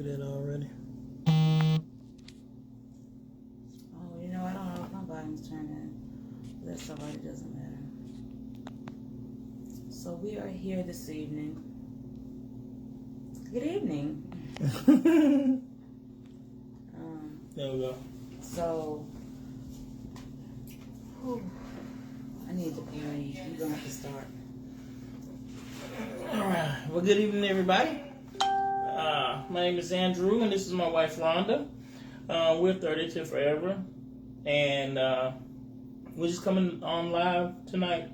do that already. Oh, I don't know if my volume's turned in. That's alright, it doesn't matter. So we are here this evening. Good evening. There we go. So, I need to breathe. You're going to have to start. All right. Well, good evening, everybody. My name is Andrew, and this is my wife, Rhonda. We're 32 Forever, and we're just coming on live tonight.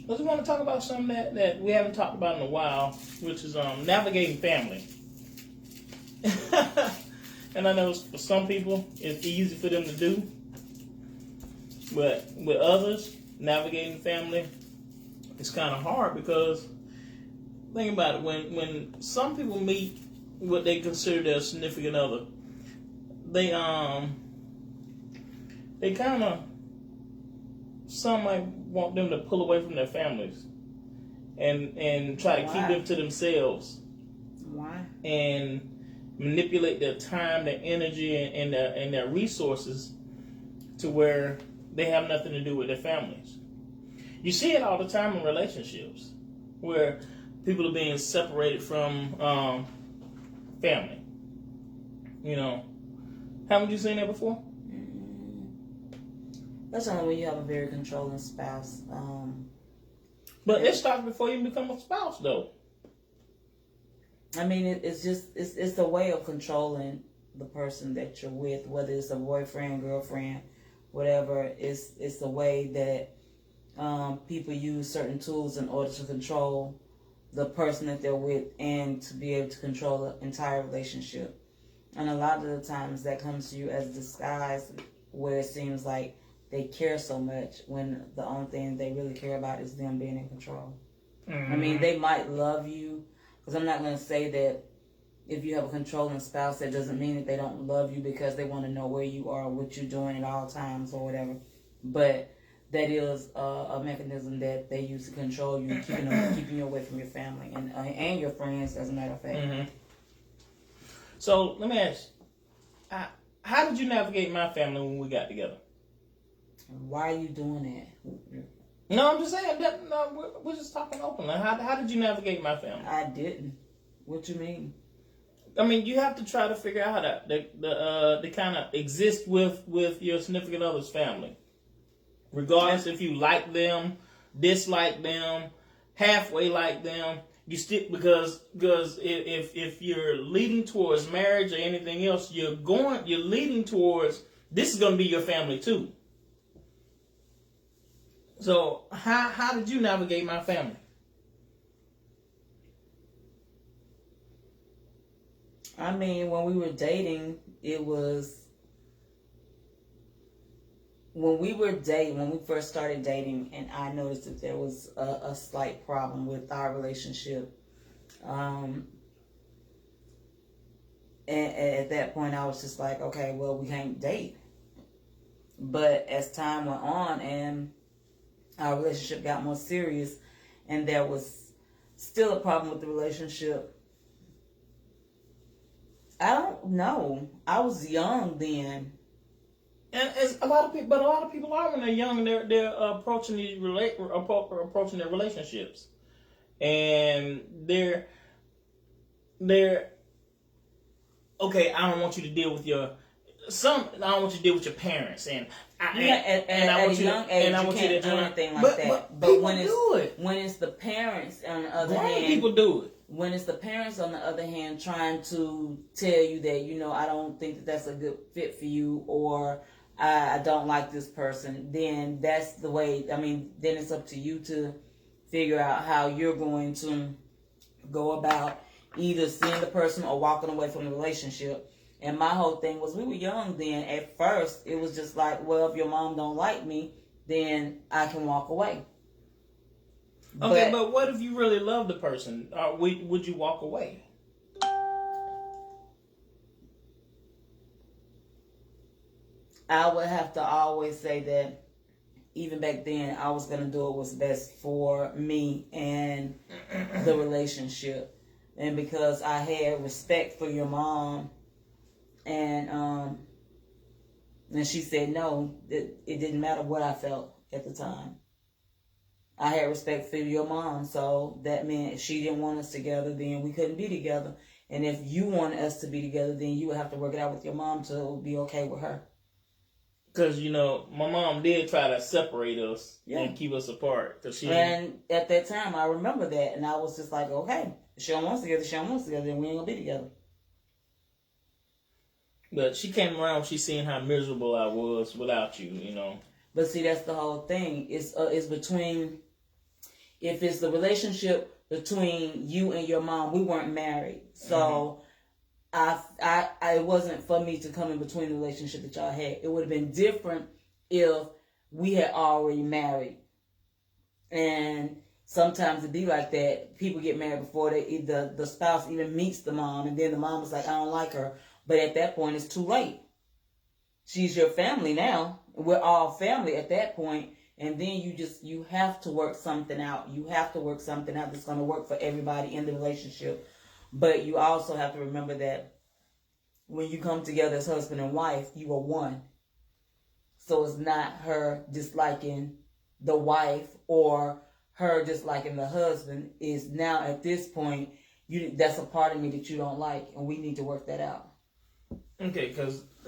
I just want to talk about something that we haven't talked about in a while, which is navigating family. And I know for some people, it's easy for them to do. But with others, navigating family, it's kind of hard because, think about it, when some people meet what they consider their significant other, they kind of, some might want them to pull away from their families and try to keep them to themselves. Why? And manipulate their time, their energy, and their resources to where they have nothing to do with their families. You see it all the time in relationships where people are being separated from family. Haven't you seen that before? That's only when you have a very controlling spouse. But it starts before you become a spouse, though. I mean, it's a way of controlling the person that you're with, whether it's a boyfriend, girlfriend, whatever. It's a way that people use certain tools in order to control the person that they're with and to be able to control the entire relationship. And a lot of the times that comes to you as a disguise, where it seems like they care so much when the only thing they really care about is them being in control. Mm-hmm. I mean, they might love you. Because I'm not going to say that if you have a controlling spouse, that doesn't mean that they don't love you because they want to know where you are, what you're doing at all times or whatever. But that is a mechanism that they use to control you, keeping you away from your family and your friends, as a matter of fact. Mm-hmm. So let me ask you, how did you navigate my family when we got together? Why are you doing that? No, I'm just saying that. No, we're just talking openly. How did you navigate my family? I didn't. What you mean? I mean, you have to try to figure out how to kind of exist with your significant other's family, regardless if you like them, dislike them, halfway like them. You stick because if you're leading towards marriage or anything else, you're leading towards this is going to be your family too. So how did you navigate my family? I mean, when we were dating, when we first started dating, and I noticed that there was a slight problem with our relationship. And at that point, I was just like, okay, well, we can't date. But as time went on and our relationship got more serious, and there was still a problem with the relationship. I don't know. I was young then, and as a lot of people are when they're young and they're approaching approaching their relationships, and they're okay. I don't want you to deal with I don't want you to deal with your parents, and I want you to do anything like that. But when it's the parents on the other hand, people do it. When it's the parents on the other hand trying to tell you that I don't think that that's a good fit for you, or I don't like this person, then that's the way. I mean, then it's up to you to figure out how you're going to go about either seeing the person or walking away from the relationship. And my whole thing was, we were young then. At first, it was just like, well, if your mom don't like me, then I can walk away. Okay, but what if you really love the person? Would you walk away? I would have to always say that even back then, I was going to do what's best for me and the relationship. and because I had respect for your mom, and she said no, it didn't matter what I felt at the time. I had respect for your mom, so that meant if she didn't want us together, then we couldn't be together. And if you wanted us to be together, then you would have to work it out with your mom to be okay with her. Because, my mom did try to separate us and keep us apart. And at that time, I remember that. And I was just like, okay, if she don't want us together, she don't want us together, then we ain't going to be together. But she came around, she seen how miserable I was without you, But see, that's the whole thing. It's between, if it's the relationship between you and your mom, we weren't married. So it wasn't for me to come in between the relationship that y'all had. It would have been different if we had already married. And sometimes it be like that. People get married before the spouse even meets the mom, and then the mom is like, I don't like her. But at that point, it's too late. She's your family now. We're all family at that point. And then you have to work something out. You have to work something out that's going to work for everybody in the relationship. But you also have to remember that when you come together as husband and wife, you are one. So it's not her disliking the wife or her disliking the husband. Is now at this point, that's a part of me that you don't like, and we need to work that out. Okay,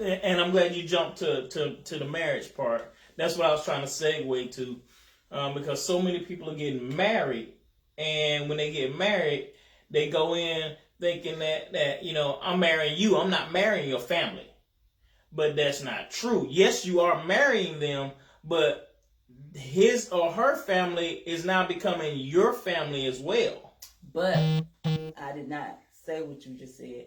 and I'm glad you jumped to the marriage part. That's what I was trying to segue to, because so many people are getting married, and when they get married, they go in thinking that I'm marrying you, I'm not marrying your family. But that's not true. Yes, you are marrying them, but his or her family is now becoming your family as well. But I did not say what you just said.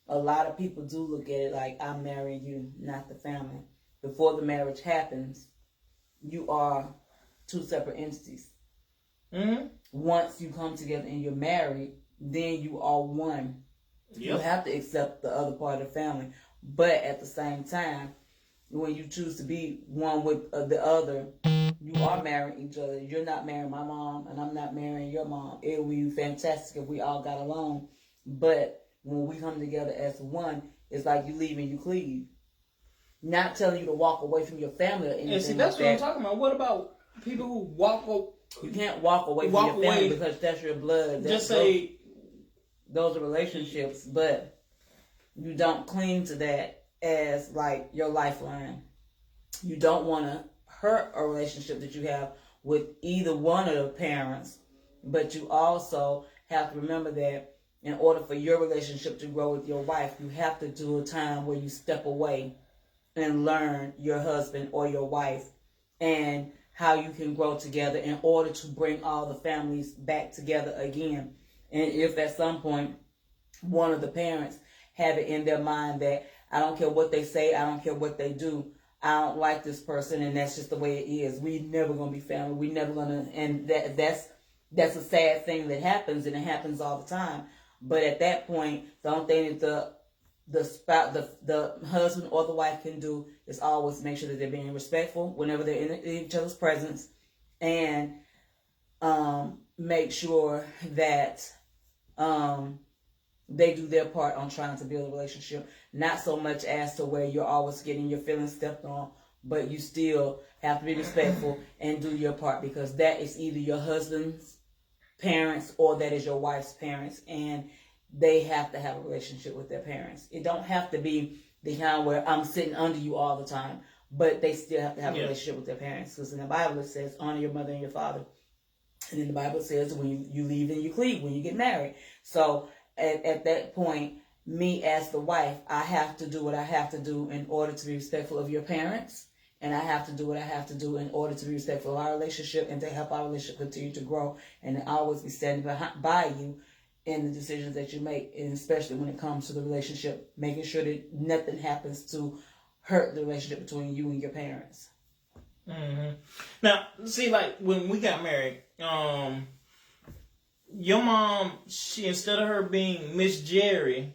A lot of people do look at it like I'm marrying you, not the family. Before the marriage happens, you are two separate entities. Mm-hmm. Once you come together and you're married, then you are one. Yep. You have to accept the other part of the family. But at the same time, when you choose to be one with the other, you are marrying each other. You're not marrying my mom, and I'm not marrying your mom. It would be fantastic if we all got along. But when we come together as one, it's like you leave and you cleave. Not telling you to walk away from your family or anything. And see, that's what I'm talking about. What about people who walk away? You can't walk away from your family because that's your blood. Just say those are relationships, but you don't cling to that as like your lifeline. You don't want to hurt a relationship that you have with either one of the parents, but you also have to remember that in order for your relationship to grow with your wife, you have to do a time where you step away and learn your husband or your wife and how you can grow together in order to bring all the families back together again. And if at some point one of the parents have it in their mind that I don't care what they say, I don't care what they do, I don't like this person, and that's just the way it is. We never gonna be family. We never gonna, and that's a sad thing that happens, and it happens all the time. But at that point, the only thing that the husband or the wife can do is always make sure that they're being respectful whenever they're in each other's presence, and make sure that they do their part on trying to build a relationship. Not so much as to where you're always getting your feelings stepped on, but you still have to be respectful and do your part, because that is either your husband's parents or that is your wife's parents, and they have to have a relationship with their parents. It don't have to be the kind where I'm sitting under you all the time, but they still have to have a relationship with their parents, because in the Bible it says honor your mother and your father, and in the Bible it says when you leave and you cleave when you get married. So at that point, me as the wife, I have to do what I have to do in order to be respectful of your parents, and I have to do what I have to do in order to be respectful of our relationship and to help our relationship continue to grow, and to always be standing by you in the decisions that you make, and especially when it comes to the relationship, making sure that nothing happens to hurt the relationship between you and your parents. Mm-hmm. Now, see, like when we got married, your mom, she, instead of her being Miss Jerry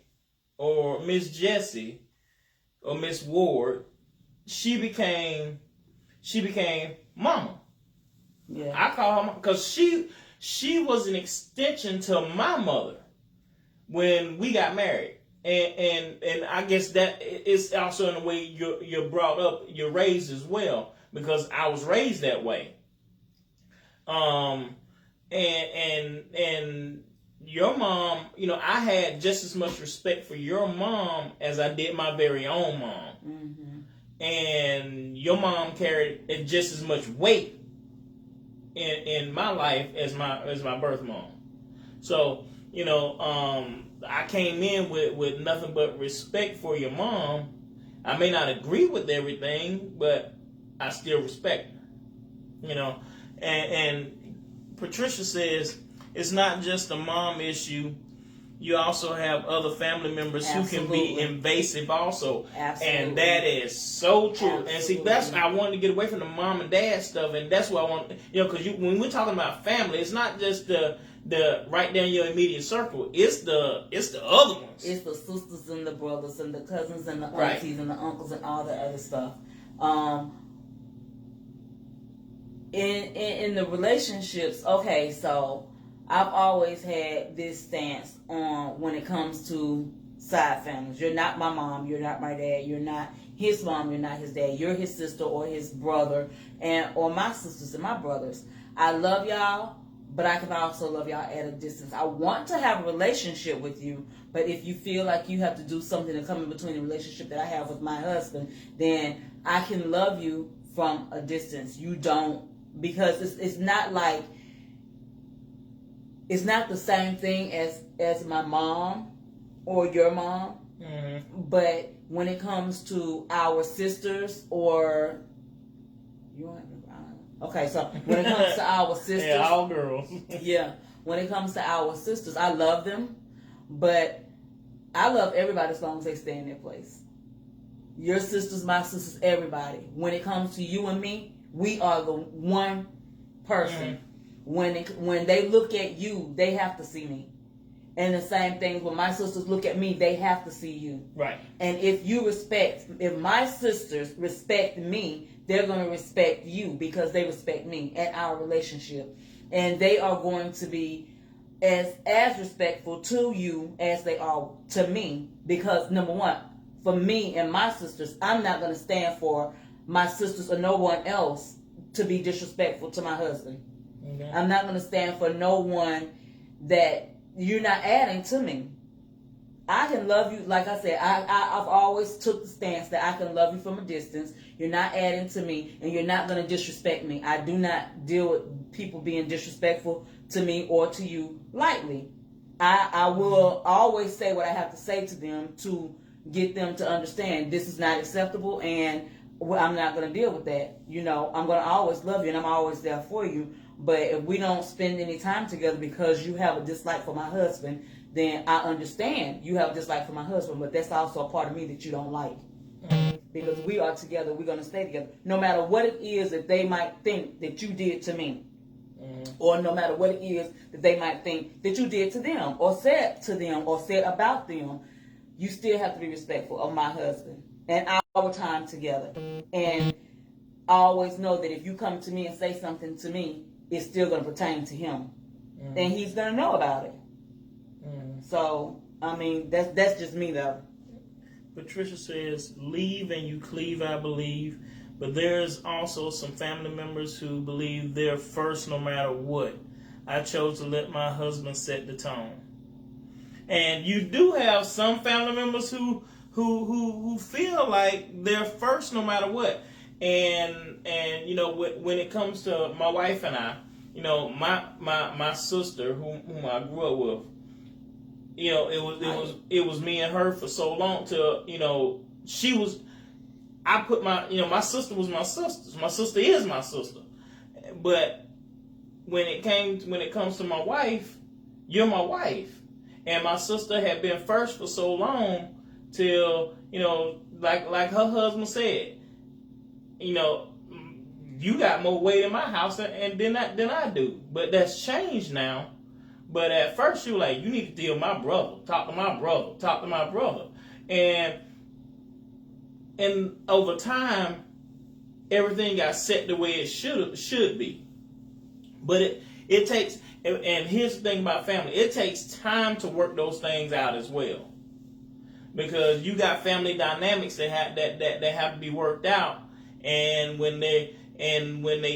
or Miss Jessie or Miss Ward, she became Mama. Yeah, I call her Mama because she was an extension to my mother. when we got married. And I guess that is also in the way you're brought up, you're raised as well, because I was raised that way. And your mom, I had just as much respect for your mom as I did my very own mom. Mm-hmm. And your mom carried just as much weight in my life as my birth mom. So, I came in with nothing but respect for your mom. I may not agree with everything, but I still respect her. And Patricia says it's not just a mom issue. You also have other family members Absolutely. Who can be invasive also. Absolutely. And that is so true. Absolutely. And see, that's I wanted to get away from the mom and dad stuff, and that's what I want. Because when we're talking about family, it's not just the right down your immediate circle. It's the other ones. It's the sisters and the brothers and the cousins and the aunties and the uncles and all the other stuff. In the relationships, okay, so I've always had this stance on when it comes to side families. You're not my mom, you're not my dad, you're not his mom, you're not his dad, you're his sister or his brother, or my sisters and my brothers. I love y'all, but I can also love y'all at a distance. I want to have a relationship with you, but if you feel like you have to do something to come in between the relationship that I have with my husband, then I can love you from a distance. You don't, because it's not like, it's not the same thing as my mom or your mom. Mm-hmm. But when it comes to our sisters or okay, so when it comes to our sisters, yeah, all girls. Yeah, when it comes to our sisters, I love them, but I love everybody as long as they stay in their place. Your sisters, my sisters, everybody. When it comes to you and me, we are the one person. Mm-hmm. When they look at you, they have to see me. And the same thing when my sisters look at me, they have to see you. Right. And if my sisters respect me, they're going to respect you because they respect me and our relationship. And they are going to be as respectful to you as they are to me. Because number one, for me and my sisters, I'm not going to stand for my sisters or no one else to be disrespectful to my husband. Okay. I'm not going to stand for no one that you're not adding to me. I can love you, like I said, I've always took the stance that I can love you from a distance. You're not adding to me, and you're not going to disrespect me. I do not deal with people being disrespectful to me or to you lightly. I will always say what I have to say to them to get them to understand this is not acceptable, and I'm not going to deal with that. I'm going to always love you, and I'm always there for you. But if we don't spend any time together because you have a dislike for my husband, then I understand you have a dislike for my husband, but that's also a part of me that you don't like. Mm-hmm. Because we are together, we're going to stay together. No matter what it is that they might think that you did to me, mm-hmm. or no matter what it is that they might think that you did to them, or said to them, or said about them, you still have to be respectful of my husband and our time together. And I always know that if you come to me and say something to me, it's still going to pertain to him. Mm-hmm. And he's going to know about it. Mm-hmm. So, I mean, that's just me, though. Patricia says, leave and you cleave, I believe. But there's also some family members who believe they're first no matter what. I chose to let my husband set the tone. And you do have some family members who feel like they're first no matter what. And when it comes to my wife and I, my sister whom I grew up with, it was me and her for so long till my sister was my sister. My sister is my sister. But when it comes to my wife, you're my wife. And my sister had been first for so long till, like her husband said, you got more weight in my house than I do. But that's changed now. But at first you were like, you need to deal with my brother. Talk to my brother. And over time, everything got set the way it should be. But It takes, and here's the thing about family, it takes time to work those things out as well. Because you got family dynamics that have to be worked out, and when they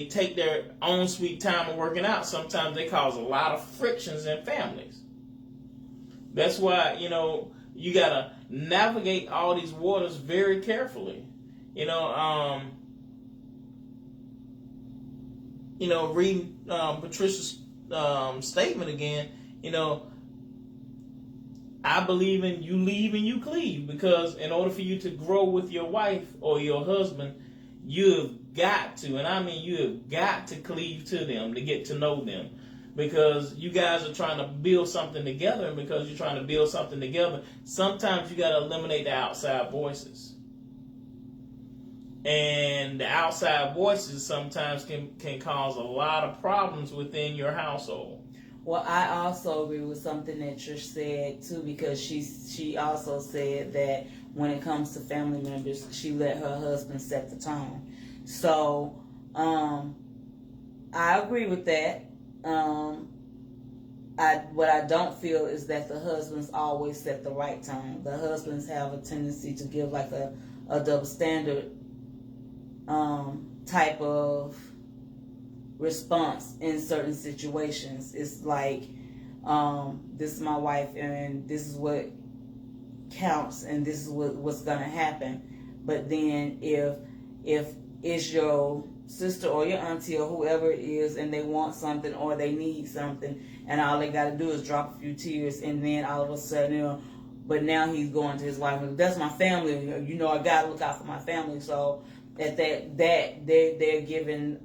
take their own sweet time of working out, sometimes they cause a lot of frictions in families. That's why, you gotta navigate all these waters very carefully. Reading Patricia's statement again, I believe in you leave and you cleave, because in order for you to grow with your wife or your husband, you have got to, and I mean you have got to cleave to them to get to know them, because you guys are trying to build something together, and because you're trying to build something together, sometimes you got to eliminate the outside voices. And the outside voices sometimes can cause a lot of problems within your household. Well, I also agree with something that Trish said too, because she also said that when it comes to family members, she let her husband set the tone. So, I agree with that. What I don't feel is that the husbands always set the right tone. The husbands have a tendency to give like a double standard type of response in certain situations. It's like, this is my wife and this is what counts and this is what's gonna happen. But then if it's your sister or your auntie or whoever it is and they want something or they need something and all they gotta do is drop a few tears, and then all of a sudden, but now he's going to his wife, that's my family, I gotta look out for my family. So at that they're giving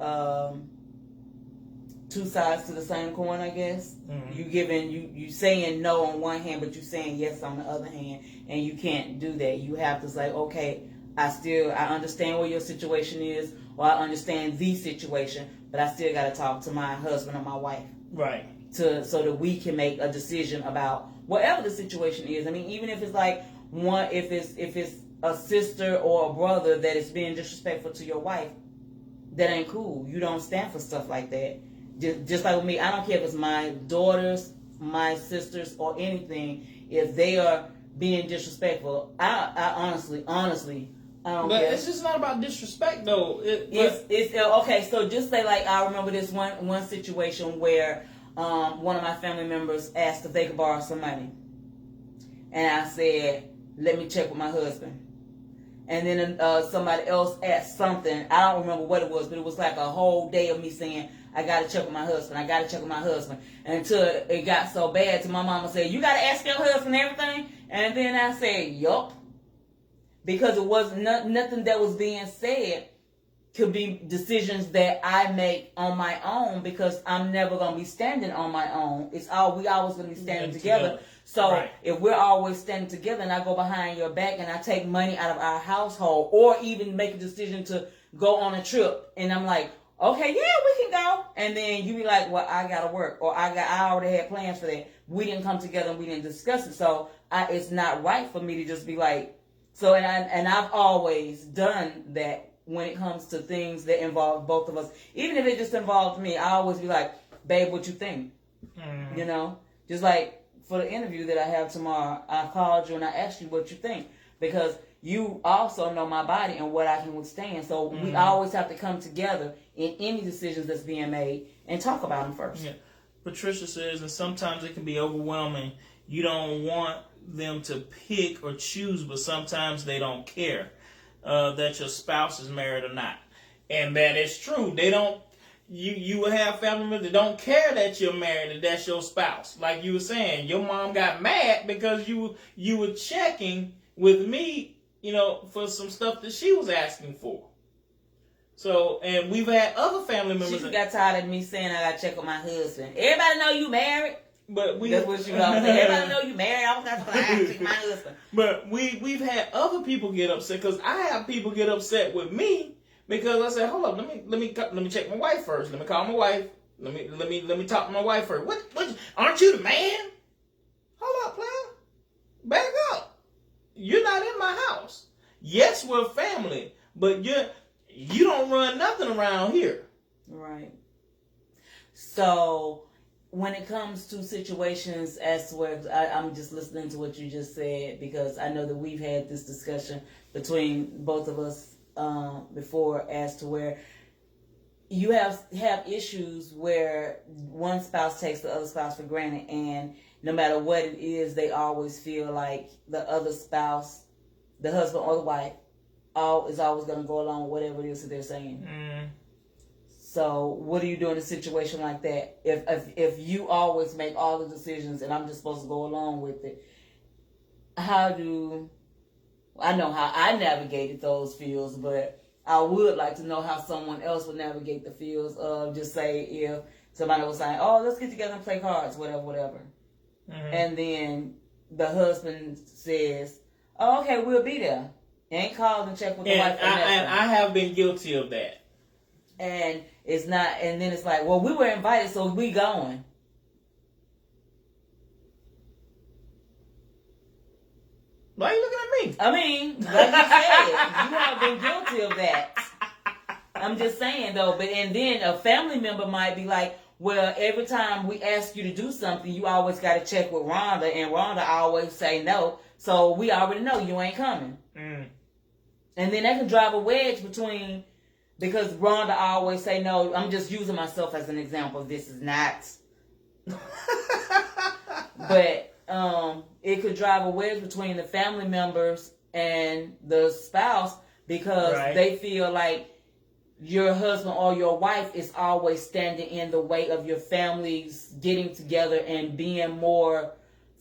two sides to the same coin, I guess. Mm-hmm. You saying no on one hand, but you saying yes on the other hand, and you can't do that. You have to say, okay, I understand what your situation is, or I understand the situation, but I still got to talk to my husband or my wife, right? So that we can make a decision about whatever the situation is. I mean, even if it's like if it's a sister or a brother that is being disrespectful to your wife, that ain't cool. You don't stand for stuff like that. Just like with me, I don't care if it's my daughters, my sisters, or anything. If they are being disrespectful, I honestly, I don't but care. It's just not about disrespect, though. It's okay. So just say, like, I remember this one situation where one of my family members asked if they could borrow some money, and I said, "Let me check with my husband." And then somebody else asked something. I don't remember what it was, but it was like a whole day of me saying, I got to check with my husband. I got to check with my husband. Until it got so bad to my mama said, you got to ask your husband everything? And then I said, yup. Because it was nothing that was being said could be decisions that I make on my own, because I'm never going to be standing on my own. We always going to be standing together. So right. If we're always standing together and I go behind your back and I take money out of our household, or even make a decision to go on a trip, and I'm like, okay, yeah, we can go. And then you be like, well, I got to work, or I already had plans for that. We didn't come together and we didn't discuss it. So it's not right for me to just be like, so, and I've always done that when it comes to things that involve both of us. Even if it just involved me, I always be like, babe, what you think? Mm. Just like for the interview that I have tomorrow, I called you and I asked you what you think, because you also know my body and what I can withstand. So we always have to come together in any decisions that's being made and talk about them first. Yeah. Patricia says, and sometimes it can be overwhelming. You don't want them to pick or choose, but sometimes they don't care that your spouse is married or not. And that is true. They don't. You will have family members that don't care that you're married and that's your spouse. Like you were saying, your mom got mad because you were checking with me, for some stuff that she was asking for. So, and we've had other family members. She got tired of me saying I got to check with my husband. Everybody know you married. But that's what she was saying. Everybody know you married. I got to check my husband. But we've had other people get upset, because I have people get upset with me because I said, hold up, let me check my wife first. Let me call my wife. Let me talk to my wife first. What? Aren't you the man? Hold up, player. Back up. You're not in my house. Yes, we're family, but you don't run nothing around here. Right. So when it comes to situations as to where I'm just listening to what you just said, because I know that we've had this discussion between both of us before, as to where you have issues where one spouse takes the other spouse for granted, and no matter what it is, they always feel like the other spouse, the husband or the wife, is always going to go along with whatever it is that they're saying. So what do you do in a situation like that? If you always make all the decisions and I'm just supposed to go along with it, I know how I navigated those fields, but I would like to know how someone else would navigate the fields of, just say, if somebody was saying, oh, let's get together and play cards, whatever. And then the husband says, oh, okay, we'll be there. Ain't called and checked with the wife. And I have been guilty of that. And it's not, and then it's like, well, we were invited, so we going. Why are you looking at me? I mean, like you said, you have been guilty of that. I'm just saying, though. But and then a family member might be like, well, every time we ask you to do something, you always got to check with Rhonda, and Rhonda always say no, so we already know you ain't coming. And then that can drive a wedge between, because Rhonda always say no. I'm just using myself as an example. This is not. But it could drive a wedge between the family members and the spouse, because they feel like your husband or your wife is always standing in the way of your families getting together and being more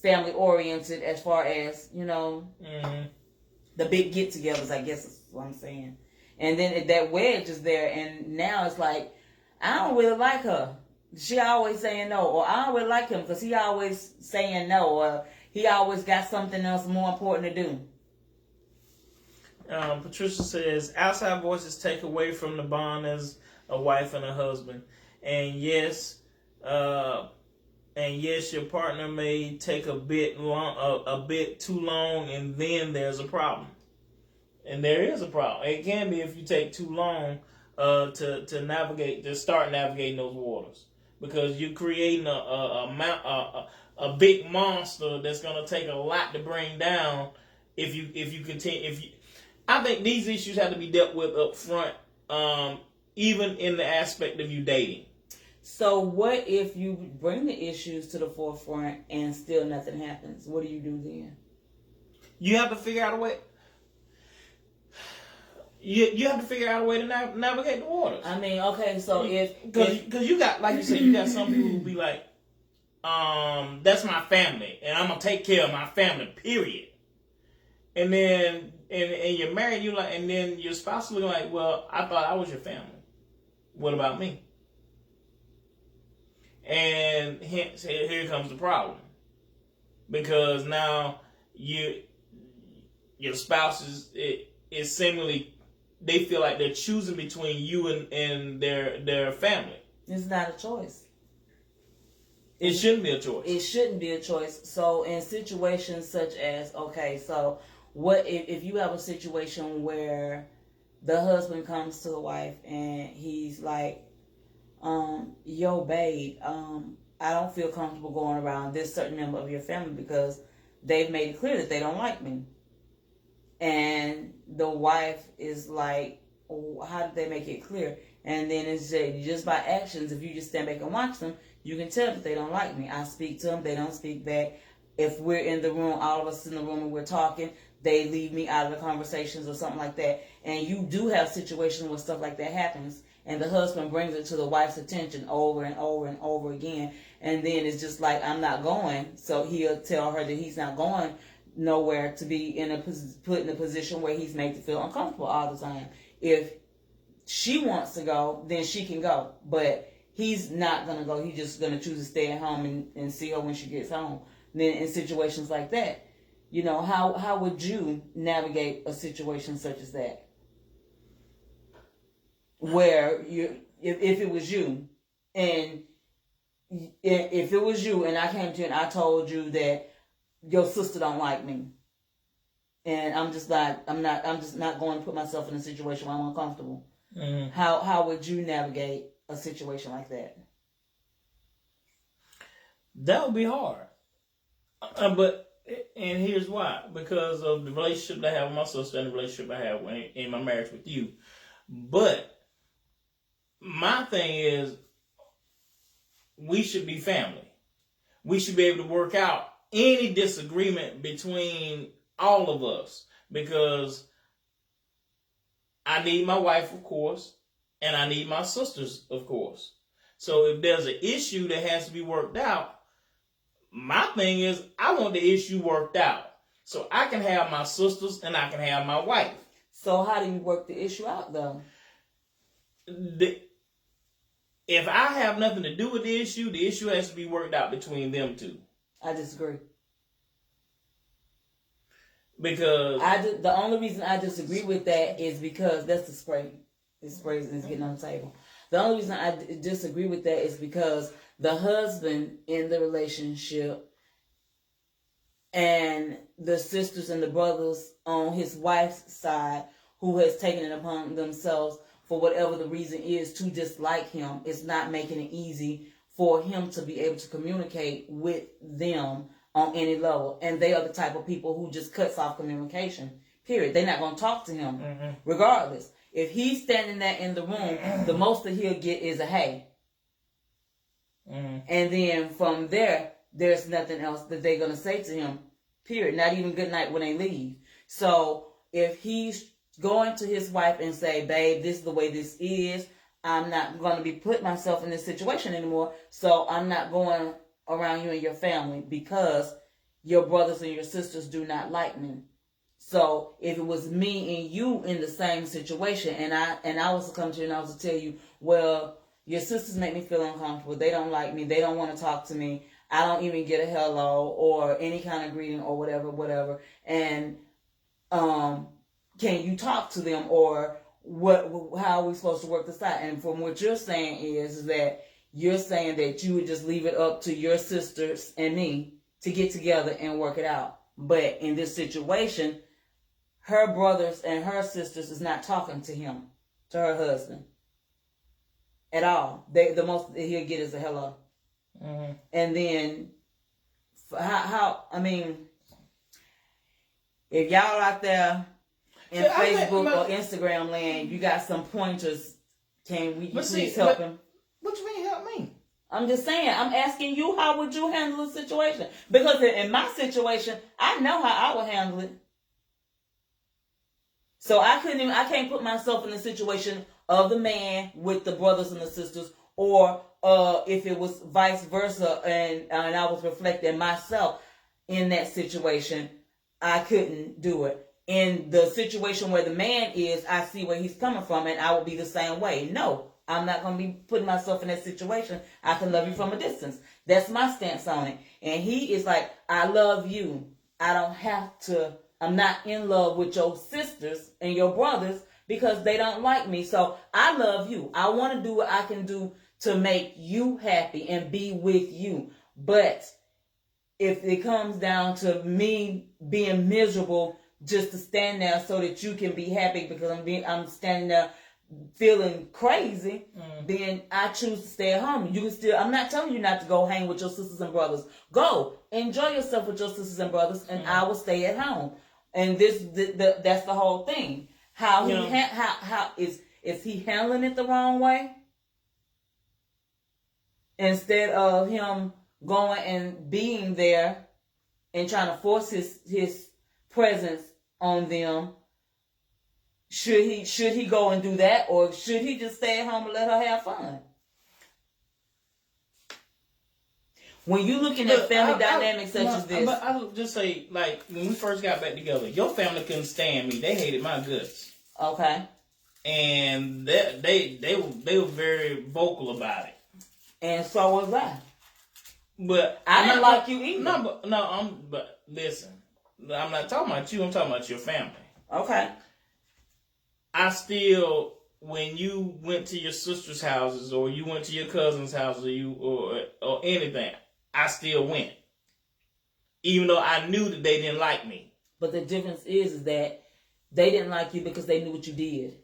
family oriented, as far as, the big get-togethers, I guess is what I'm saying. And then that wedge is there, and now it's like, I don't really like her. She always saying no, or I don't really like him because he always saying no, or he always got something else more important to do. Patricia says, outside voices take away from the bond as a wife and a husband. And yes, your partner may take a bit too long, and then there's a problem. And there is a problem. It can be if you take too long to start navigating those waters, because you're creating a big monster that's going to take a lot to bring down. If you continue, I think these issues have to be dealt with up front, even in the aspect of you dating. So what if you bring the issues to the forefront and still nothing happens? What do you do then? You have to figure out a way. You have to figure out a way to navigate the waters. I mean, okay, so because you got, like you said, you got some people who be like, that's my family, and I'm gonna take care of my family, period. And then and you're married, you like, and then your spouse looking like, well, I thought I was your family. What about me? And hence, here comes the problem, because now your spouse is seemingly, they feel like they're choosing between you and their family. It's not a choice. It shouldn't be a choice. It shouldn't be a choice. So in situations such as, okay, so what if you have a situation where the husband comes to the wife and he's like, yo, babe, I don't feel comfortable going around this certain member of your family because they've made it clear that they don't like me. And the wife is like, oh, how did they make it clear? And then it's just by actions. If you just stand back and watch them, you can tell that they don't like me. I speak to them, they don't speak back. If we're in the room, all of us in the room and we're talking, they leave me out of the conversations or something like that. And you do have situations where stuff like that happens, and the husband brings it to the wife's attention over and over and over again. And then it's just like, I'm not going. So he'll tell her that he's not going nowhere, to be put in a position where he's made to feel uncomfortable all the time. If she wants to go, then she can go. But he's not going to go. He's just going to choose to stay at home and see her when she gets home. And then in situations like that, how would you navigate a situation such as that? Where if it was you, and if it was you and I came to you and I told you that your sister don't like me, and I'm just not going to put myself in a situation where I'm uncomfortable. Mm-hmm. How would you navigate a situation like that? That would be hard. And here's why: because of the relationship that I have with my sister and the relationship I have in my marriage with you. But my thing is, we should be family. We should be able to work out any disagreement between all of us, because I need my wife, of course, and I need my sisters, of course. So if there's an issue that has to be worked out, my thing is, I want the issue worked out so I can have my sisters and I can have my wife. So how do you work the issue out, though? If I have nothing to do with the issue has to be worked out between them two. I disagree. Because the only reason I disagree with that is because that's the spray. This spray is getting on the table. The only reason I disagree with that is because the husband in the relationship and the sisters and the brothers on his wife's side who has taken it upon themselves for whatever the reason is to dislike him, it's not making it easy for him to be able to communicate with them on any level. And they are the type of people who just cuts off communication, period. They're not going to talk to him regardless. If he's standing there in the room, the most that he'll get is a hey. And then from there, there's nothing else that they're going to say to him, period. Not even good night when they leave. So if he's going to his wife and say, babe, this is the way this is, I'm not going to be putting myself in this situation anymore, so I'm not going around you and your family because your brothers and your sisters do not like me. So if it was me and you in the same situation, and I was to come to you and I was to tell you, well, your sisters make me feel uncomfortable, they don't like me, they don't want to talk to me, I don't even get a hello or any kind of greeting or whatever, and can you talk to them, or how are we supposed to work this out? And from what you're saying is that you're saying that you would just leave it up to your sisters and me to get together and work it out. But in this situation, her brothers and her sisters is not talking to him, to her husband, at all. The most that he'll get is a hello. And then, I mean, if y'all out there in Facebook or Instagram land, you got some pointers, can you please help him? What you mean help me? I'm just saying, I'm asking you, how would you handle the situation? Because in my situation, I know how I would handle it. So I can't put myself in the situation of the man with the brothers and the sisters, or if it was vice versa, and I was reflecting myself in that situation, I couldn't do it. In the situation where the man is, I see where he's coming from, and I will be the same way. No, I'm not going to be putting myself in that situation. I can love you from a distance. That's my stance on it. And he is like, I love you. I don't have to, I'm not in love with your sisters and your brothers because they don't like me. So I love you. I want to do what I can do to make you happy and be with you. But if it comes down to me being miserable just to stand there so that you can be happy because I'm standing there feeling crazy, then I choose to stay at home. You can still, I'm not telling you not to go hang with your sisters and brothers. Go enjoy yourself with your sisters and brothers, and I will stay at home. And that's the whole thing. How is he handling it the wrong way? Instead of him going and being there and trying to force his presence on them, should he go and do that, or should he just stay at home and let her have fun? When you looking at family dynamics such as this, I would just say, like, when we first got back together, your family couldn't stand me. They hated my guts. Okay. And they were very vocal about it. And so was I. But I didn't like you either. But listen, I'm not talking about you. I'm talking about your family. Okay. I still, when you went to your sister's houses or you went to your cousin's house or anything, I still went, even though I knew that they didn't like me. But the difference is that they didn't like you because they knew what you did.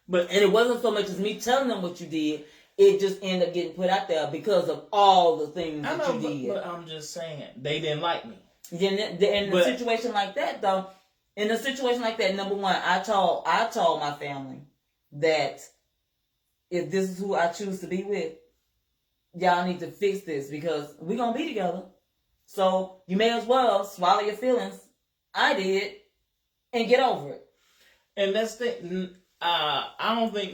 And it wasn't so much as me telling them what you did. it just ended up getting put out there because of all the things I that know, you did. but I'm just saying they didn't like me. In a situation like that, though, number one, I told my family that if this is who I choose to be with, y'all need to fix this because we're gonna be together. So you may as well swallow your feelings. I did, and get over it. And that's the. I don't think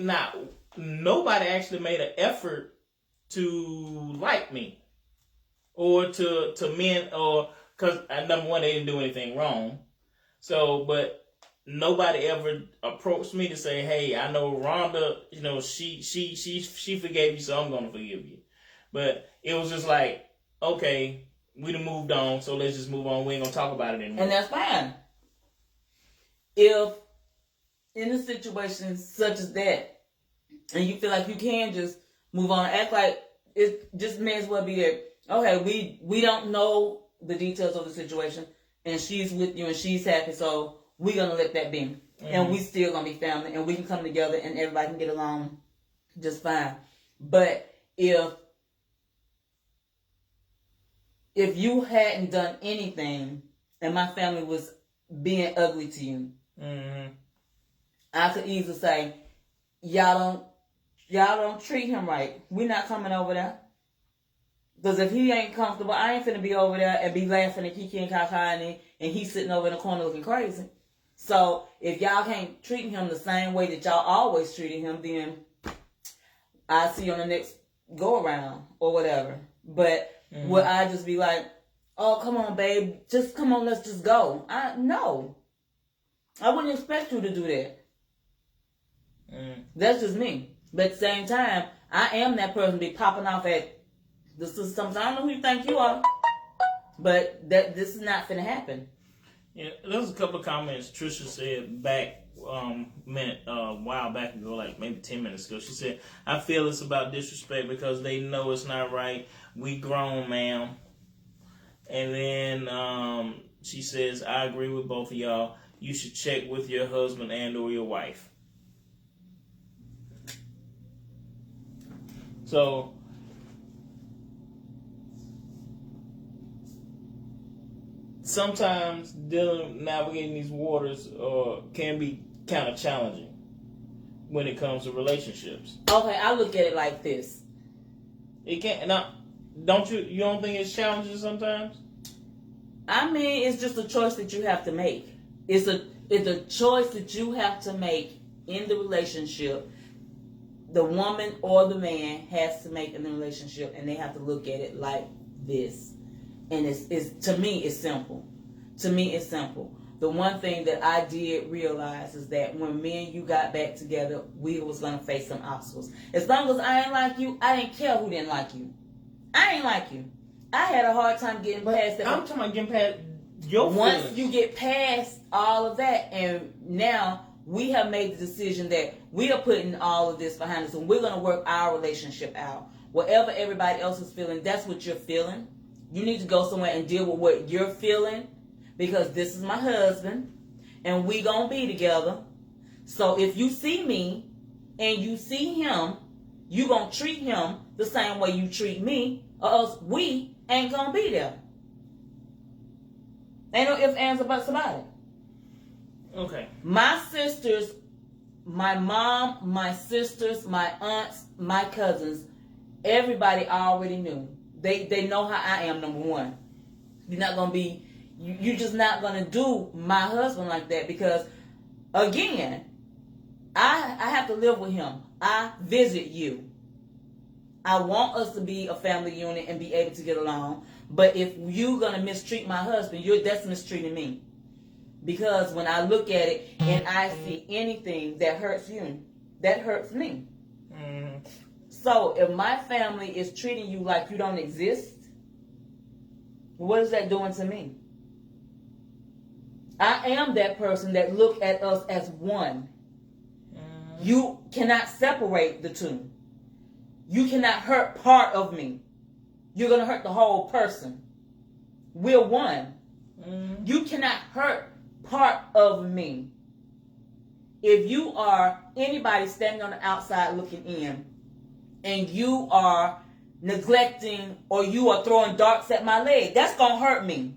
nobody actually made an effort to like me, or to men, or because number one, they didn't do anything wrong. So, but nobody ever approached me to say, "Hey, I know Rhonda. You know, she forgave you, so I'm gonna forgive you." But it was just like, okay, we done moved on, so let's just move on. We ain't gonna talk about it anymore. And that's fine. If in a situation such as that, and you feel like you can just move on, act like it just may as well be there. Okay, we don't know the details of the situation, and she's with you and she's happy, so we're gonna let that be. Mm-hmm. And we still gonna be family, and we can come together and everybody can get along just fine. But if you hadn't done anything and my family was being ugly to you, mm-hmm. I could easily say, y'all don't treat him right. We're not coming over there. Because if he ain't comfortable, I ain't finna be over there and be laughing and kiki and kaka and he's sitting over in the corner looking crazy. So if y'all can't treat him the same way that y'all always treated him, then I'll see you on the next go around or whatever. But would I just be like, oh, come on, babe, just come on, let's just go? No. I wouldn't expect you to do that. That's just me. But at the same time, I am that person to be popping off at the sister. Sometimes I don't know who you think you are, but this is not finna happen. Yeah, there's a couple of comments Trisha said back a while back ago, like maybe 10 minutes ago. She said, I feel it's about disrespect because they know it's not right. We grown, ma'am. And then she says, I agree with both of y'all. You should check with your husband and or your wife. So, sometimes navigating these waters can be kind of challenging when it comes to relationships. Okay, I look at it like this. It can't. Now, you don't think it's challenging sometimes? I mean, it's just a choice that you have to make. It's a choice that you have to make in the relationship. The woman or the man has to make in the relationship, and they have to look at it like this. And it's to me, it's simple. To me, it's simple. The one thing that I did realize is that when me and you got back together, we was gonna face some obstacles. As long as I ain't like you, I didn't care who didn't like you. I ain't like you. I had a hard time getting past that. I'm talking about getting past your feelings. Once you get past all of that, and now we have made the decision that we are putting all of this behind us, and we're going to work our relationship out. Whatever everybody else is feeling, that's what you're feeling. You need to go somewhere and deal with what you're feeling, because this is my husband, and we going to be together. So if you see me and you see him, you going to treat him the same way you treat me, or else we ain't going to be there. Ain't no ifs, ands, or buts about it. Okay. My sisters, my mom, my sisters, my aunts, my cousins, everybody already knew. They know how I am, number one. You're not going to be, you're just not going to do my husband like that because, again, I have to live with him. I visit you. I want us to be a family unit and be able to get along. But if you're going to mistreat my husband, that's mistreating me. Because when I look at it and I see anything that hurts you, that hurts me. Mm-hmm. So if my family is treating you like you don't exist, what is that doing to me? I am that person that look at us as one. Mm-hmm. You cannot separate the two. You cannot hurt part of me. You're going to hurt the whole person. We're one. Mm-hmm. You cannot hurt part of me. If you are anybody standing on the outside looking in, and you are neglecting or you are throwing darts at my leg, that's going to hurt me.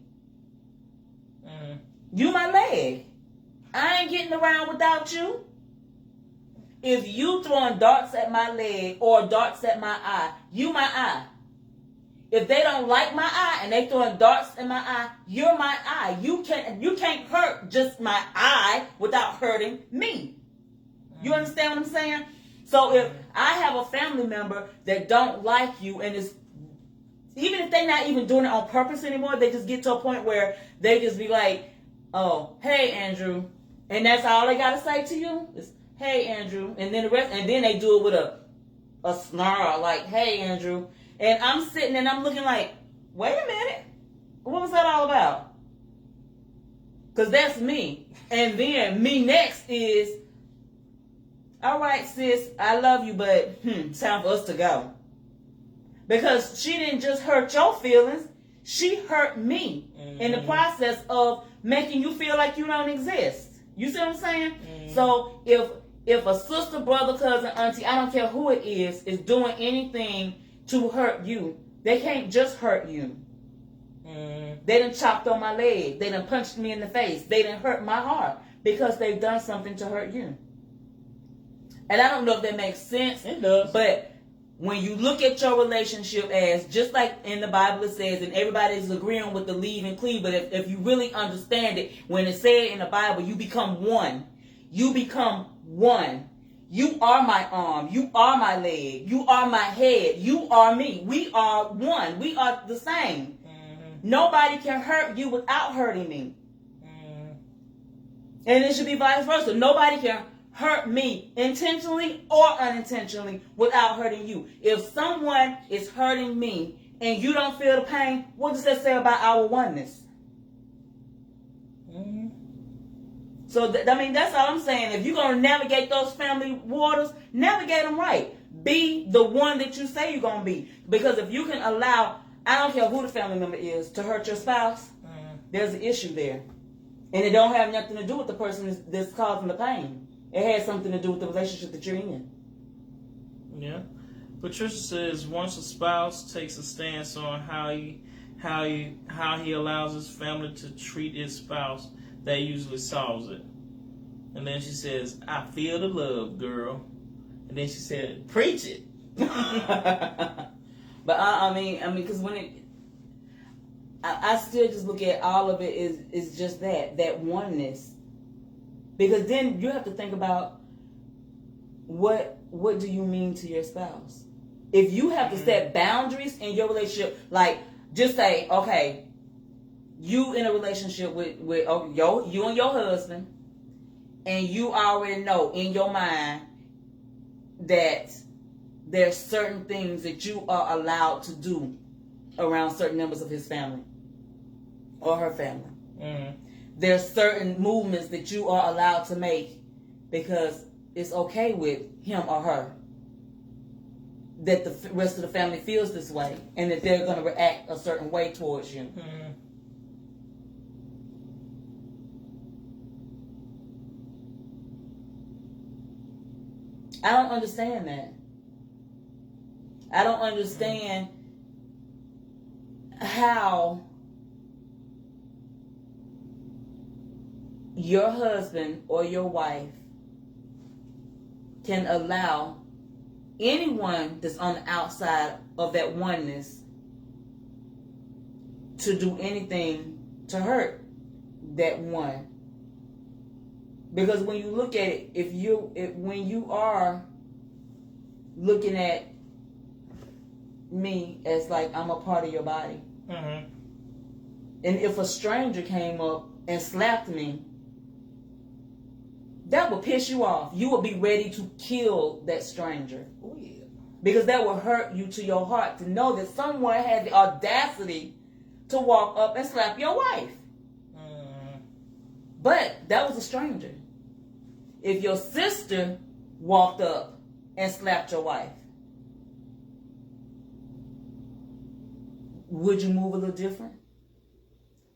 You my leg. I ain't getting around without you. If you throwing darts at my leg or darts at my eye, you my eye. If they don't like my eye and they throwing darts in my eye, you're my eye. You can't hurt just my eye without hurting me. You understand what I'm saying? So if I have a family member that don't like you and is, even if they're not even doing it on purpose anymore, they just get to a point where they just be like, oh, hey, Andrew. And that's all they got to say to you is, hey, Andrew. And then the rest, and then they do it with a snarl, like, hey, Andrew. And I'm sitting and I'm looking like, wait a minute. What was that all about? Because that's me. And then me next is, all right, sis, I love you, but it's time for us to go. Because she didn't just hurt your feelings. She hurt me in the process of making you feel like you don't exist. You see what I'm saying? So if a sister, brother, cousin, auntie, I don't care who it is doing anything to hurt you, they can't just hurt you. They done chopped on my leg. They done punched me in the face. They done hurt my heart because they've done something to hurt you. And I don't know if that makes sense. It does. But when you look at your relationship as, just like in the Bible it says, and everybody's agreeing with the leave and cleave, but if you really understand it, when it said in the Bible, you become one. You become one. You are my arm. You are my leg. You are my head. You are me. We are one. We are the same. Nobody can hurt you without hurting me. And it should be vice versa. Nobody can hurt me intentionally or unintentionally without hurting you. If someone is hurting me and you don't feel the pain, what does that say about our oneness? So, that's all I'm saying. If you're going to navigate those family waters, navigate them right. Be the one that you say you're going to be. Because if you can allow, I don't care who the family member is, to hurt your spouse, there's an issue there. And it don't have nothing to do with the person that's causing the pain. It has something to do with the relationship that you're in. Yeah. Patricia says once a spouse takes a stance on how he allows his family to treat his spouse, that usually solves it. And then she says, I feel the love, girl. And then she said, preach it. But I mean, because when I still just look at all of it is just that oneness. Because then you have to think about what do you mean to your spouse? If you have to set boundaries in your relationship, like just say, okay, you in a relationship with you and your husband, and you already know in your mind that there's certain things that you are allowed to do around certain members of his family or her family. There's certain movements that you are allowed to make because it's okay with him or her, that the rest of the family feels this way and that they're going to react a certain way towards you. I don't understand that. I don't understand how your husband or your wife can allow anyone that's on the outside of that oneness to do anything to hurt that one. Because when you look at it, when you are looking at me as like I'm a part of your body, and if a stranger came up and slapped me, that would piss you off. You would be ready to kill that stranger. Oh, yeah. Because that will hurt you to your heart to know that someone had the audacity to walk up and slap your wife. But that was a stranger. If your sister walked up and slapped your wife, would you move a little different?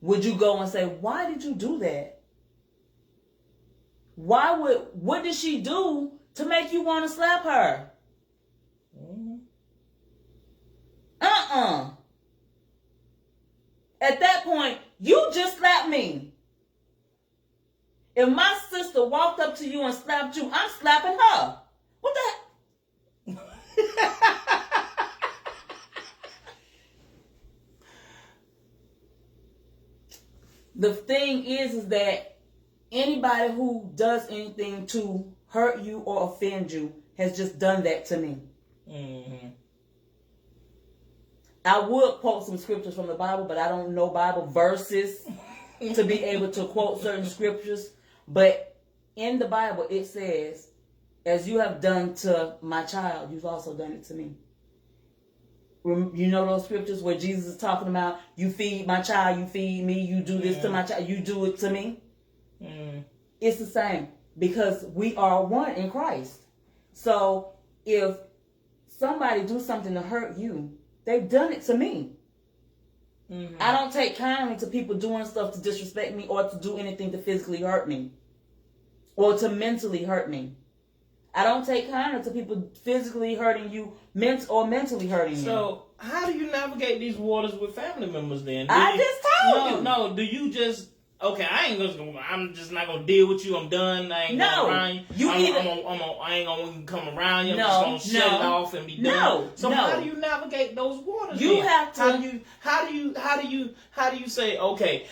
Would you go and say, why did you do that? What did she do to make you want to slap her? me. If my sister walked up to you and slapped you, I'm slapping her. What the heck? The thing is that anybody who does anything to hurt you or offend you has just done that to me. Mm-hmm. I would quote some scriptures from the Bible, but I don't know Bible verses to be able to quote certain scriptures. But in the Bible, it says, as you have done to my child, you've also done it to me. You know those scriptures where Jesus is talking about, you feed my child, you feed me, you do this to my child, you do it to me. It's the same, because we are one in Christ. So if somebody do something to hurt you, they've done it to me. I don't take kindly to people doing stuff to disrespect me or to do anything to physically hurt me or to mentally hurt me. I don't take kindly to people physically hurting you or mentally hurting you. So how do you navigate these waters with family members then? Just told you. No, do you just, okay, I'm just not going to deal with you. I'm done. I ain't going around you. I ain't going to come around you. I'm just going to shut it off and be done. So how do you navigate those waters You then? have to. How do you say, okay,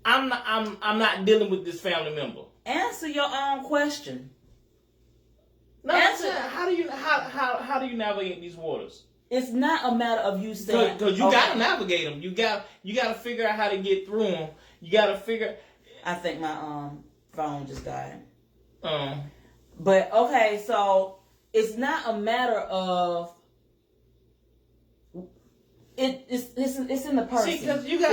I'm not dealing with this family member? Answer your own question. No, how do you navigate these waters? It's not a matter of you saying, because you got to navigate them. You got to figure out how to get through them. You got to figure. I think my phone just died. But okay, so it's not a matter of it's in the person. See, because you got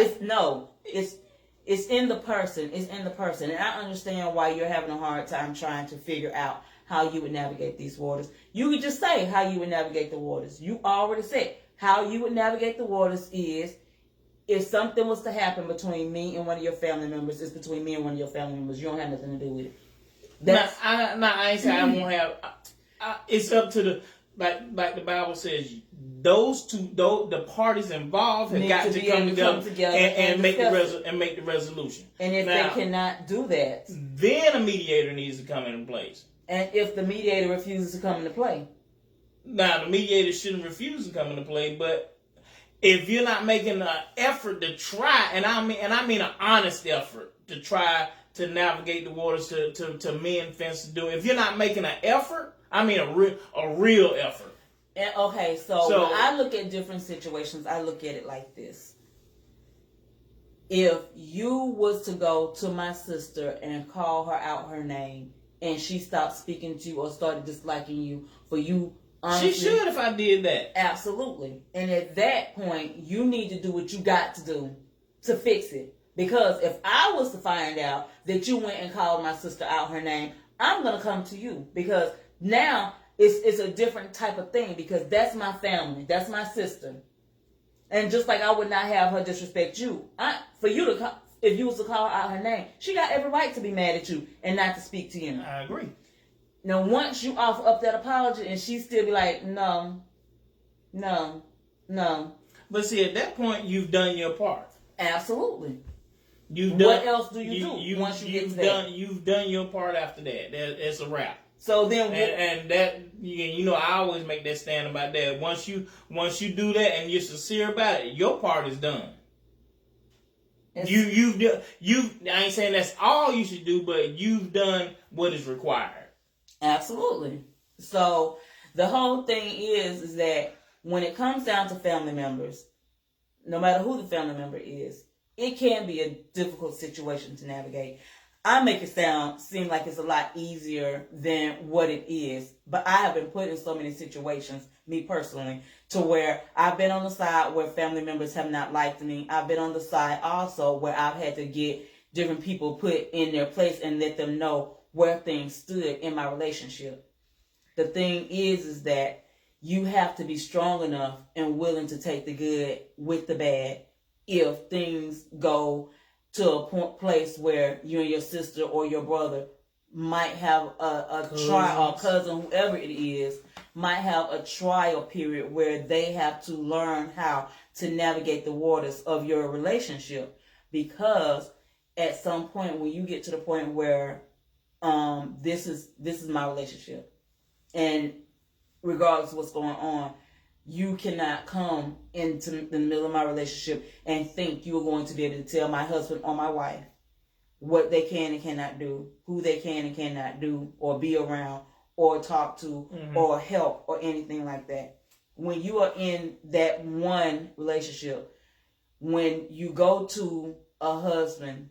It's in the person. It's in the person. And I understand why you're having a hard time trying to figure out how you would navigate these waters. You could just say how you would navigate the waters. You already said how you would navigate the waters is if something was to happen between me and one of your family members, it's between me and one of your family members. You don't have nothing to do with it. I ain't saying I won't have. It's up to the, like the Bible says, the parties involved have got to come together and make the resolution. And if they cannot do that, then a mediator needs to come into place. And if the mediator refuses to come into play, now the mediator shouldn't refuse to come into play. But if you're not making an effort to try, and I mean an honest effort to try to navigate the waters to mend fences, to do it. If you're not making an effort, I mean a real effort. And okay, so when I look at different situations, I look at it like this. If you was to go to my sister and call her out her name, and she stopped speaking to you or started disliking you for you, honestly, she should if I did that. Absolutely. And at that point, you need to do what you got to do to fix it. Because if I was to find out that you went and called my sister out her name, I'm going to come to you. Because now it's a different type of thing. Because that's my family. That's my sister. And just like I would not have her disrespect you, if you was to call out her name, she got every right to be mad at you and not to speak to you. I agree. Now, once you offer up that apology and she still be like, no. But see, at that point, you've done your part. Absolutely. What else do you do once you get to that? You've done your part after that. It's a wrap. So then, and that, I always make that stand about that. Once you do that and you're sincere about it, your part is done. You I ain't saying that's all you should do, but you've done what is required. Absolutely. So the whole thing is that when it comes down to family members, no matter who the family member is, it can be a difficult situation to navigate. I make it seem like it's a lot easier than what it is. But I have been put in so many situations, me personally, to where I've been on the side where family members have not liked me. I've been on the side also where I've had to get different people put in their place and let them know where things stood in my relationship. The thing is that you have to be strong enough and willing to take the good with the bad if things go to a place where you and your sister or your brother might have a trial, or cousin, whoever it is, might have a trial period where they have to learn how to navigate the waters of your relationship. Because at some point, when you get to the point where this is my relationship, and regardless of what's going on, you cannot come into the middle of my relationship and think you're going to be able to tell my husband or my wife what they can and cannot do, who they can and cannot do, or be around, or talk to, or help, or anything like that. When you are in that one relationship, when you go to a husband,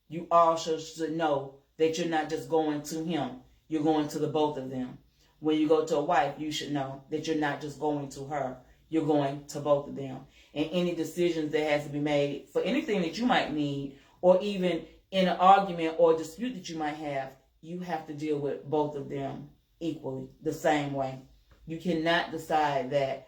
you also should know that you're not just going to him, you're going to the both of them. When you go to a wife, you should know that you're not just going to her, you're going to both of them. And any decisions that has to be made for anything that you might need, or even in an argument or dispute that you might have, you have to deal with both of them equally, the same way. You cannot decide that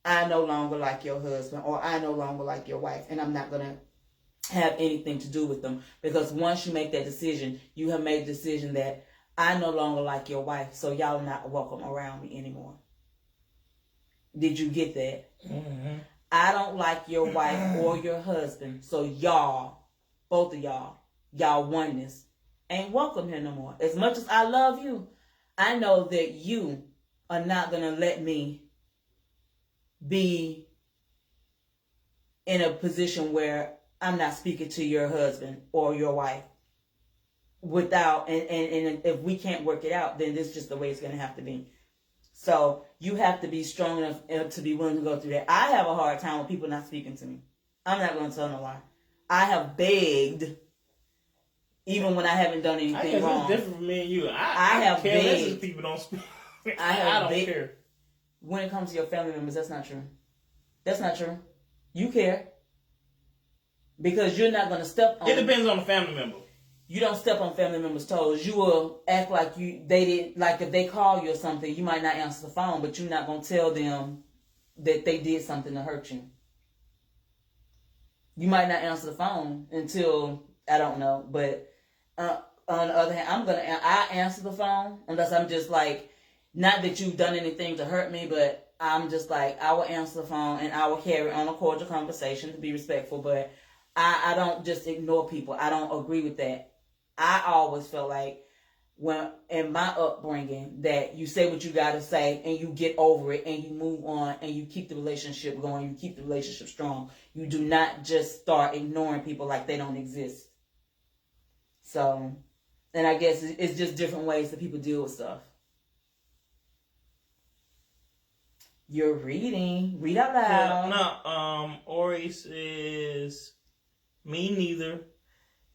I no longer like your husband, or I no longer like your wife, and I'm not going to have anything to do with them. Because once you make that decision, you have made the decision that I no longer like your wife, so y'all not welcome around me anymore. Did you get that? I don't like your wife or your husband, so y'all, both of y'all oneness, ain't welcome here no more. As much as I love you, I know that you are not going to let me be in a position where I'm not speaking to your husband or your wife without, and if we can't work it out, then this is just the way it's going to have to be. So you have to be strong enough to be willing to go through that. I have a hard time with people not speaking to me. I'm not going to tell no lie. I have begged, even when I haven't done anything wrong. It's different from me and you. I have care begged. less if people don't speak. I don't care. When it comes to your family members, that's not true. That's not true. You care. Because you're not going to step on... It depends on the family member. You don't step on family members' toes. You will act like they did. Like if they call you or something, you might not answer the phone, but you're not going to tell them that they did something to hurt you. You might not answer the phone until, I don't know, but on the other hand, I answer the phone unless I'm just like, not that you've done anything to hurt me, but I'm just like, I will answer the phone and I will carry on a cordial conversation to be respectful, but I don't just ignore people. I don't agree with that. I always felt like, when in my upbringing, that you say what you got to say and you get over it and you move on and you keep the relationship going, you keep the relationship strong. You do not just start ignoring people like they don't exist. So, and I guess it's just different ways that people deal with stuff. You're reading. Read out loud. No, Ori says, me neither.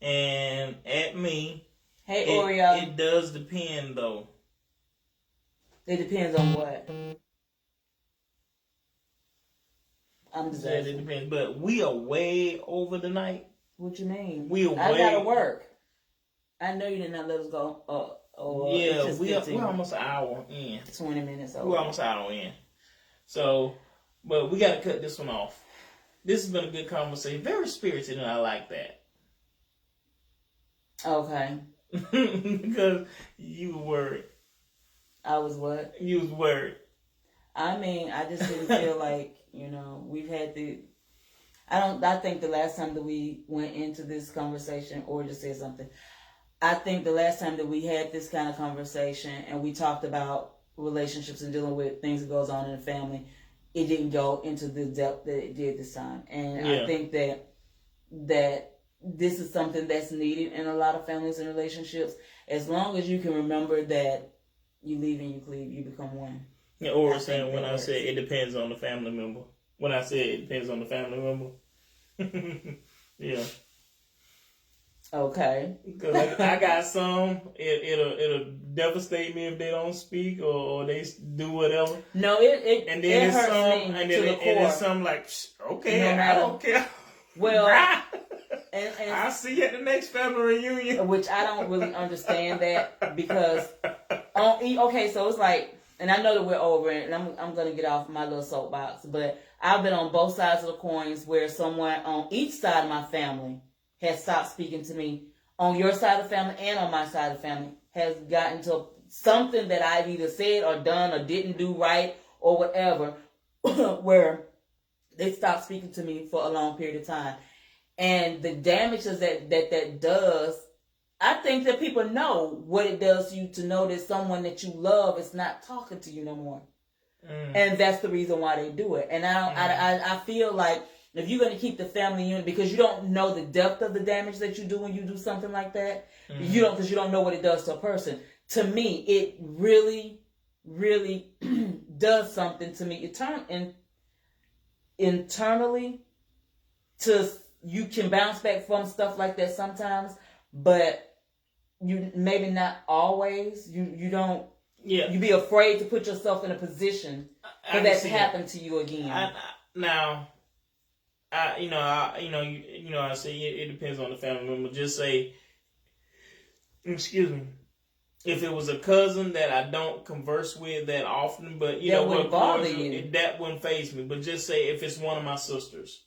And at me, hey, Oreo. It does depend, though. It depends on what? I'm just asking. It depends. But we are way over the night. What you mean? I gotta work. I know you did not let us go. Yeah, we're almost an hour in. 20 minutes over. We're almost an hour in. So, but we got to cut this one off. This has been a good conversation. Very spirited, and I like that. Okay. Because you were worried. I was what? You was worried. I mean, I just didn't feel like, we've had I think the last time that we went into this conversation, or just said something, I think the last time that we had this kind of conversation and we talked about relationships and dealing with things that goes on in the family, it didn't go into the depth that it did this time. And I think that this is something that's needed in a lot of families and relationships. As long as you can remember that you leave and you cleave, you become one. Yeah, or saying when I said it depends on the family member. When I said it depends on the family member. Yeah. Okay. Because I got some, it'll devastate me if they don't speak or they do whatever. No, it and then it hurts me and to then the core. And then some like, okay, No matter, I don't care. Well, and I'll see you at the next family reunion. Which I don't really understand that because, okay, so it's like, and I know that we're over it, and I'm going to get off my little soapbox, but I've been on both sides of the coins where someone on each side of my family has stopped speaking to me, on your side of the family and on my side of the family, has gotten to something that I've either said or done or didn't do right or whatever, where they stop speaking to me for a long period of time. And the damages that does, I think that people know what it does to you to know that someone that you love is not talking to you no more. And that's the reason why they do it. And I feel like if you're going to keep the family unit, because you don't know the depth of the damage that you do when you do something like that, because you don't know what it does to a person. To me, it really, really does something to me internally. You can bounce back from stuff like that sometimes, but you maybe not always. You don't. Yeah. You be afraid to put yourself in a position for that to happen to you again. I say it depends on the family member. Just say, excuse me, if it was a cousin that I don't converse with that often, but that wouldn't bother you. That wouldn't faze me. But just say if it's one of my sisters,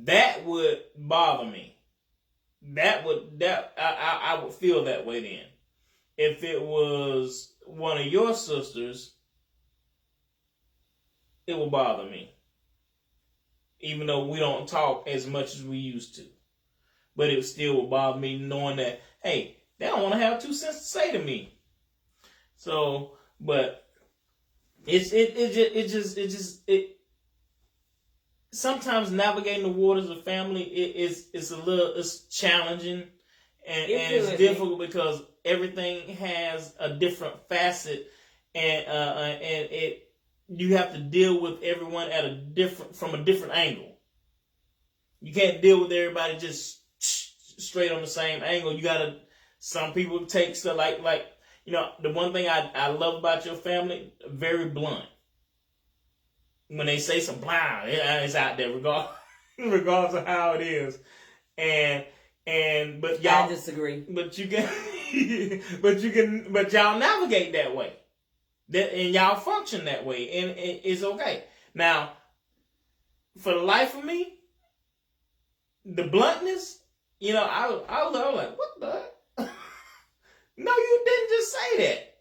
that would bother me. I would feel that way then. If it was one of your sisters, it will bother me. Even though we don't talk as much as we used to. But it still will bother me knowing that, hey, they don't want to have 2 cents to say to me. So, but it sometimes navigating the waters of family it's challenging and it's difficult because everything has a different facet and you have to deal with everyone from a different angle. You can't deal with everybody just straight on the same angle. You gotta. Some people take stuff like the one thing I love about your family, very blunt. When they say some blah, it's out there regardless of how it is. But y'all I disagree. But y'all navigate that way. And y'all function that way, and it's okay. Now, for the life of me, the bluntness, I was like, what the? No, you didn't just say that.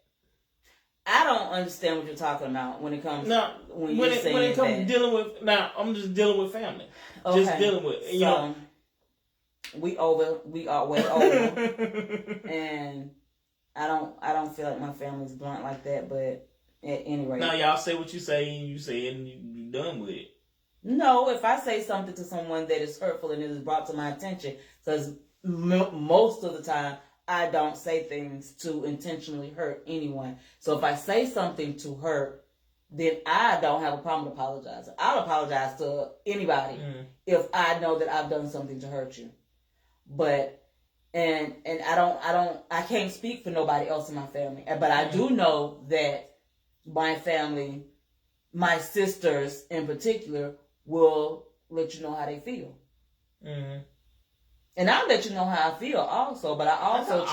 I don't understand what you're talking about when it comes. When it comes to dealing with. Now, I'm just dealing with family. Okay. Just dealing with we are way older, and I don't feel like my family's blunt like that, but at any rate. Now y'all say what you say and you say it and you're done with it. No, if I say something to someone that is hurtful and it is brought to my attention, because most of the time I don't say things to intentionally hurt anyone. So if I say something to hurt, then I don't have a problem apologizing. I'll apologize to anybody if I know that I've done something to hurt you. But and I can't speak for nobody else in my family. But I do know that my family, my sisters in particular, will let you know how they feel. Mm-hmm. And I'll let you know how I feel also, but I also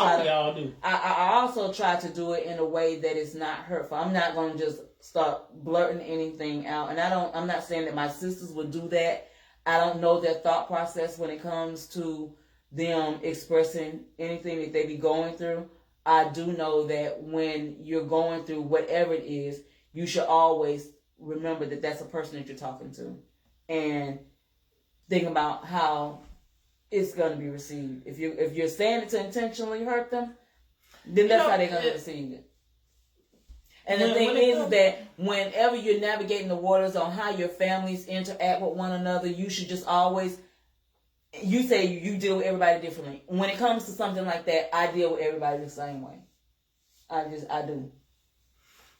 I also try to do it in a way that is not hurtful. I'm not going to just start blurting anything out. And I'm not saying that my sisters would do that. I don't know their thought process when it comes to them expressing anything that they be going through. I do know that when you're going through whatever it is, you should always remember that that's a person that you're talking to. And think about how it's going to be received. If you're saying it to intentionally hurt them, then that's how they're going to receive it. And the thing is that whenever you're navigating the waters on how your families interact with one another, you should just always, you say you deal with everybody differently. When it comes to something like that, I deal with everybody the same way. I do.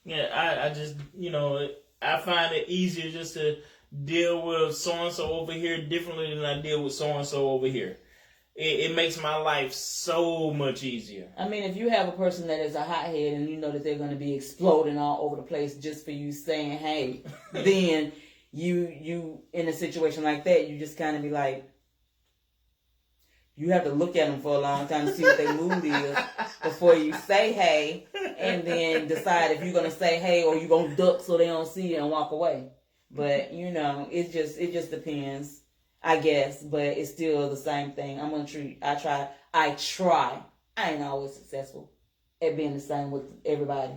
Yeah, I just, I find it easier just to deal with so-and-so over here differently than I deal with so-and-so over here. It makes my life so much easier. I mean, if you have a person that is a hothead and you know that they're going to be exploding all over the place just for you saying, hey, then you in a situation like that, you just kind of be like, you have to look at them for a long time to see what their mood is before you say hey, and then decide if you're going to say hey or you're going to duck so they don't see you and walk away. But, it just depends, I guess. But it's still the same thing. I try. I ain't always successful. at being the same with everybody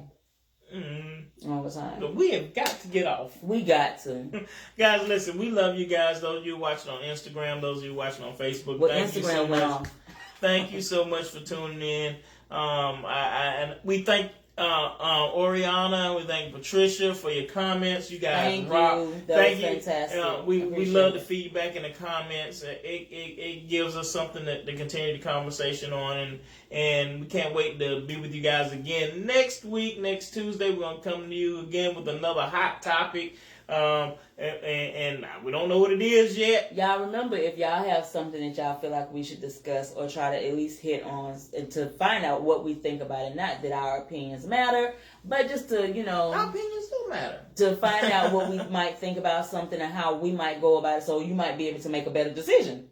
all the time. But we have got to get off. We got to. Guys, listen, we love you guys. Those of you watching on Instagram, those of you watching on Facebook. Well, thank Instagram you so went much. off. Thank you so much for tuning in. And we thank Oriana, we thank Patricia for your comments. You guys Thank rock. you. That Thank was you. fantastic. We love the feedback in the comments. It gives us something to continue the conversation on, and we can't wait to be with you guys again next week. Next Tuesday, we're gonna come to you again with another hot topic. And we don't know what it is yet. Y'all remember, if y'all have something that y'all feel like we should discuss or try to at least hit on, and to find out what we think about it. Not that our opinions matter, but just to, Our opinions do matter. To find out what we might think about something and how we might go about it, so you might be able to make a better decision.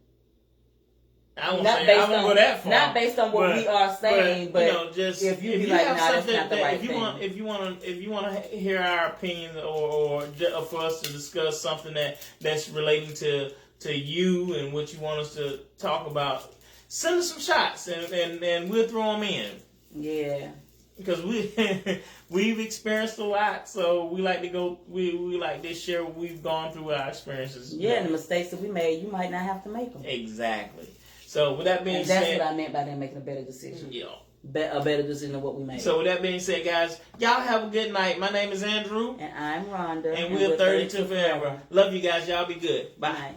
I won't go that far. Not based on what we are saying, but just if you be have like, nah, that's something not the right if you thing. if you want to hear our opinion or for us to discuss something that's relating to you and what you want us to talk about, send us some shots and we'll throw them in. Yeah. Because we've experienced a lot, so we like to go. We like to share what we've gone through, our experiences. Yeah, and the mistakes that we made, you might not have to make them. Exactly. So with that being said, that's what I meant by them making a better decision. Yeah. A better decision than what we made. So with that being said, guys, y'all have a good night. My name is Andrew. And I'm Rhonda. And we're 32 forever. Love you guys. Y'all be good. Bye. Bye.